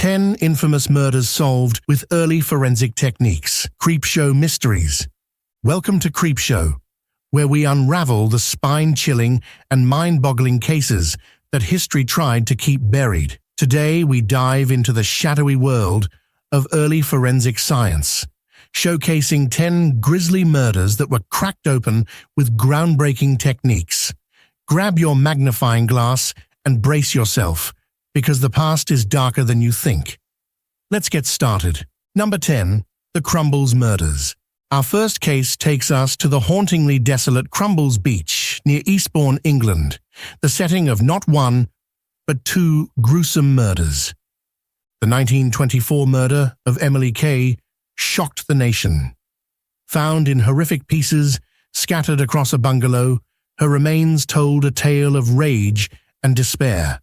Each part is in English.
10 infamous murders solved with early forensic techniques. Creepshow Mysteries. Welcome to Creepshow, where we unravel the spine-chilling and mind-boggling cases that history tried to keep buried. Today we dive into the shadowy world of early forensic science, showcasing 10 grisly murders that were cracked open with groundbreaking techniques. Grab your magnifying glass and brace yourself, because the past is darker than you think. Let's get started. Number 10. The Crumbles Murders. Our first case takes us to the hauntingly desolate Crumbles Beach near Eastbourne, England, the setting of not one, but two gruesome murders. The 1924 murder of Emily Kaye shocked the nation. Found in horrific pieces scattered across a bungalow, her remains told a tale of rage and despair.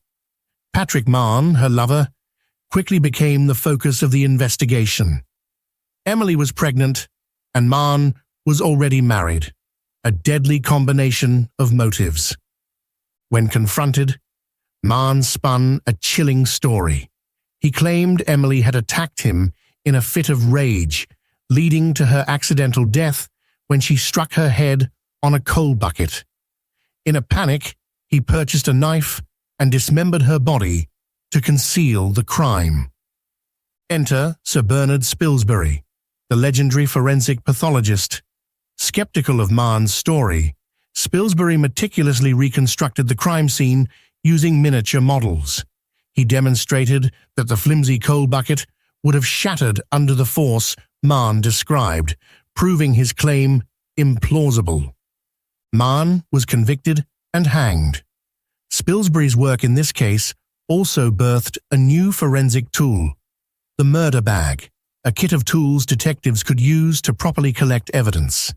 Patrick Mahon, her lover, quickly became the focus of the investigation. Emily was pregnant, and Mahon was already married, a deadly combination of motives. When confronted, Mahon spun a chilling story. He claimed Emily had attacked him in a fit of rage, leading to her accidental death when she struck her head on a coal bucket. In a panic, he purchased a knife and dismembered her body to conceal the crime. Enter Sir Bernard Spilsbury, the legendary forensic pathologist. Skeptical of Mahon's story, Spilsbury meticulously reconstructed the crime scene using miniature models. He demonstrated that the flimsy coal bucket would have shattered under the force Mahon described, proving his claim implausible. Mahon was convicted and hanged. Spilsbury's work in this case also birthed a new forensic tool, the murder bag, a kit of tools detectives could use to properly collect evidence,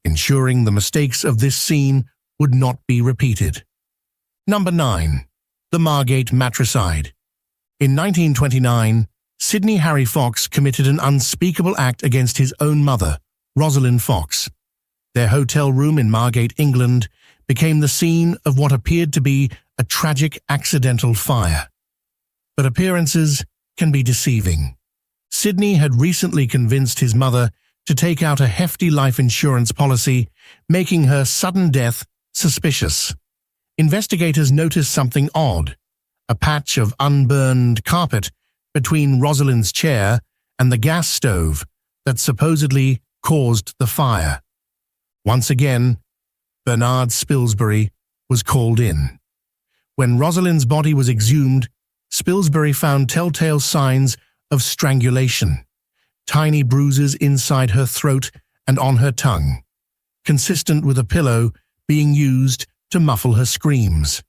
ensuring the mistakes of this scene would not be repeated. Number 9. The Margate Matricide. In 1929, Sidney Harry Fox committed an unspeakable act against his own mother, Rosalind Fox. Their hotel room in Margate, England, became the scene of what appeared to be a tragic accidental fire. But appearances can be deceiving. Sidney had recently convinced his mother to take out a hefty life insurance policy, making her sudden death suspicious. Investigators noticed something odd, a patch of unburned carpet between Rosalind's chair and the gas stove that supposedly caused the fire. Once again, Bernard Spilsbury was called in. When Rosalind's body was exhumed, Spilsbury found telltale signs of strangulation, tiny bruises inside her throat and on her tongue, consistent with a pillow being used to muffle her screams.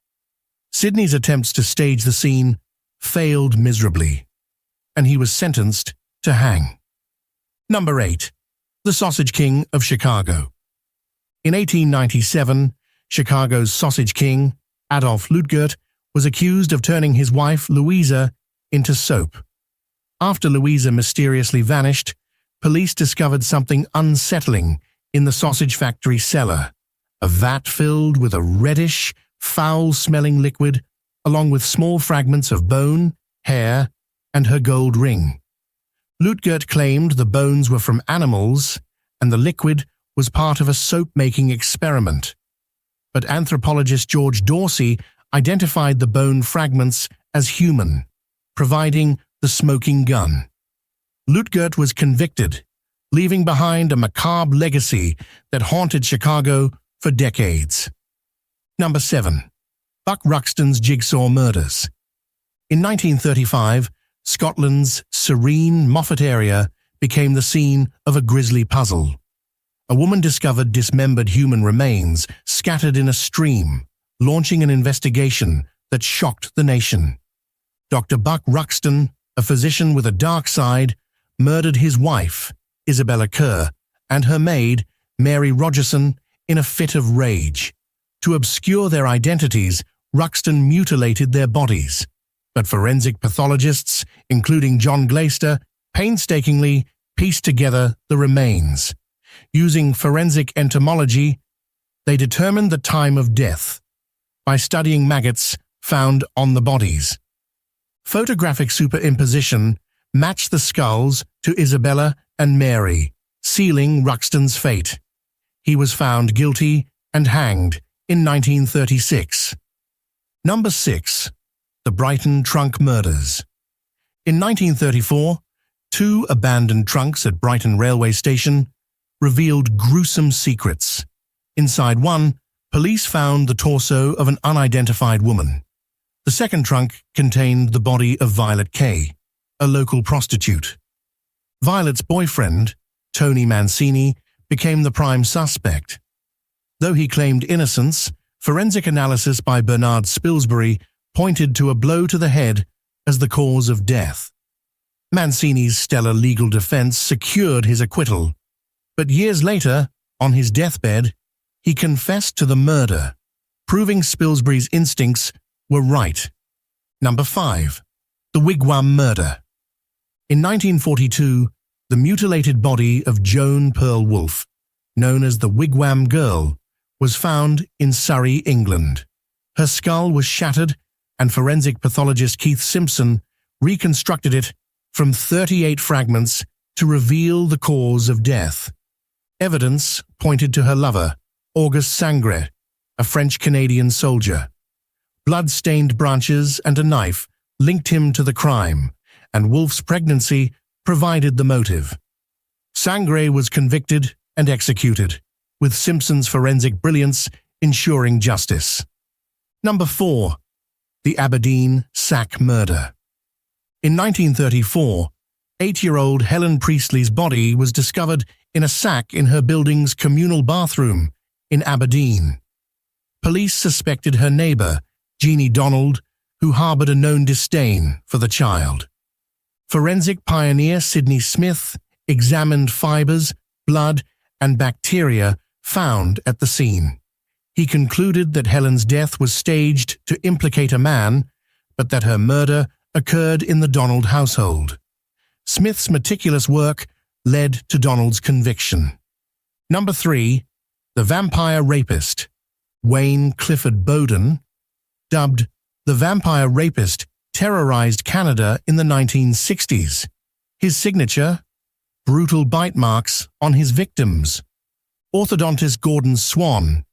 Sidney's attempts to stage the scene failed miserably, and he was sentenced to hang. Number 8. The Sausage King of Chicago. In 1897, Chicago's Sausage King, Adolph Luetgert, was accused of turning his wife, Louisa, into soap. After Louisa mysteriously vanished, police discovered something unsettling in the sausage factory cellar, a vat filled with a reddish, foul-smelling liquid, along with small fragments of bone, hair, and her gold ring. Luetgert claimed the bones were from animals, and the liquid was part of a soap-making experiment. But anthropologist George Dorsey identified the bone fragments as human, providing the smoking gun. Luetgert was convicted, leaving behind a macabre legacy that haunted Chicago for decades. Number 7. Buck Ruxton's Jigsaw Murders. In 1935, Scotland's serene Moffat area became the scene of a grisly puzzle. A woman discovered dismembered human remains scattered in a stream, launching an investigation that shocked the nation. Dr. Buck Ruxton, a physician with a dark side, murdered his wife, Isabella Kerr, and her maid, Mary Rogerson, in a fit of rage. To obscure their identities, Ruxton mutilated their bodies. But forensic pathologists, including John Glaister, painstakingly pieced together the remains. Using forensic entomology, they determined the time of death by studying maggots found on the bodies. Photographic superimposition matched the skulls to Isabella and Mary, sealing Ruxton's fate. He was found guilty and hanged in 1936. Number 6. The Brighton Trunk Murders. In 1934, 2 abandoned trunks at Brighton railway station revealed gruesome secrets. Inside one, police found the torso of an unidentified woman. The second trunk contained the body of Emily Kaye, a local prostitute. Violet's boyfriend, Tony Mancini, became the prime suspect. Though he claimed innocence, forensic analysis by Bernard Spilsbury pointed to a blow to the head as the cause of death. Mancini's stellar legal defense secured his acquittal, but years later, on his deathbed, he confessed to the murder, proving Spilsbury's instincts were right. Number 5. The Wigwam Murder. In 1942, the mutilated body of Joan Pearl Wolfe, known as the Wigwam Girl, was found in Surrey, England. Her skull was shattered, and forensic pathologist Keith Simpson reconstructed it from 38 fragments to reveal the cause of death. Evidence pointed to her lover, Auguste Sangret, a French-Canadian soldier. Blood-stained branches and a knife linked him to the crime, and Wolfe's pregnancy provided the motive. Sangret was convicted and executed, with Simpson's forensic brilliance ensuring justice. Number 4. The Aberdeen Sack Murder. In 1934, 8-year-old Helen Priestley's body was discovered in a sack in her building's communal bathroom in Aberdeen. Police suspected her neighbour, Jeannie Donald, who harboured a known disdain for the child. Forensic pioneer Sidney Smith examined fibres, blood, and bacteria found at the scene. He concluded that Helen's death was staged to implicate a man, but that her murder occurred in the Donald household. Smith's meticulous work led to Donald's conviction. Number 3. The Vampire Rapist. Wayne Clifford Bowden, dubbed the Vampire Rapist, terrorized Canada in the 1960s. His signature? Brutal bite marks on his victims. Orthodontist Gordon Swan,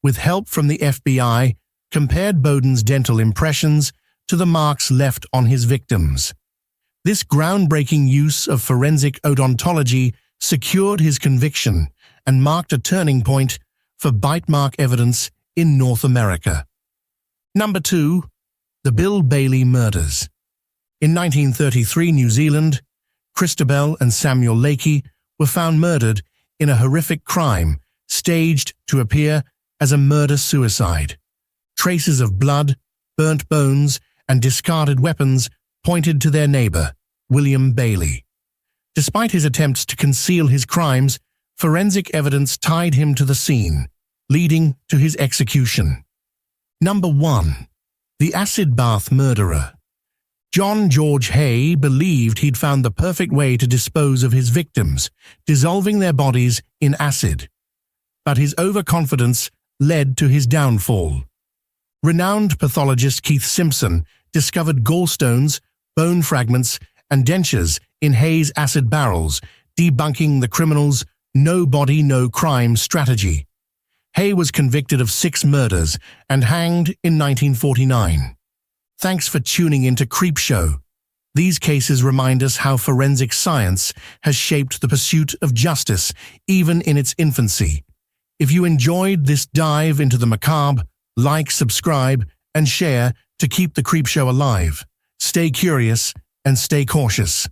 with help from the FBI, compared Bowden's dental impressions to the marks left on his victims. This groundbreaking use of forensic odontology secured his conviction and marked a turning point for bite mark evidence in North America. Number 2. The Bill Bailey Murders. In 1933 New Zealand, Christabel and Samuel Lakey were found murdered in a horrific crime staged to appear as a murder-suicide. Traces of blood, burnt bones, and discarded weapons pointed to their neighbour, William Bailey. Despite his attempts to conceal his crimes, forensic evidence tied him to the scene, leading to his execution. Number 1. The Acid Bath Murderer. John George Hay believed he'd found the perfect way to dispose of his victims, dissolving their bodies in acid. But his overconfidence led to his downfall. Renowned pathologist Keith Simpson discovered gallstones, bone fragments, and dentures in Hay's acid barrels, debunking the criminal's no body, no crime strategy. Hay was convicted of 6 murders and hanged in 1949. Thanks for tuning into Creepshow. These cases remind us how forensic science has shaped the pursuit of justice even in its infancy. If you enjoyed this dive into the macabre, like, subscribe, and share to keep the Creepshow alive. Stay curious and stay cautious.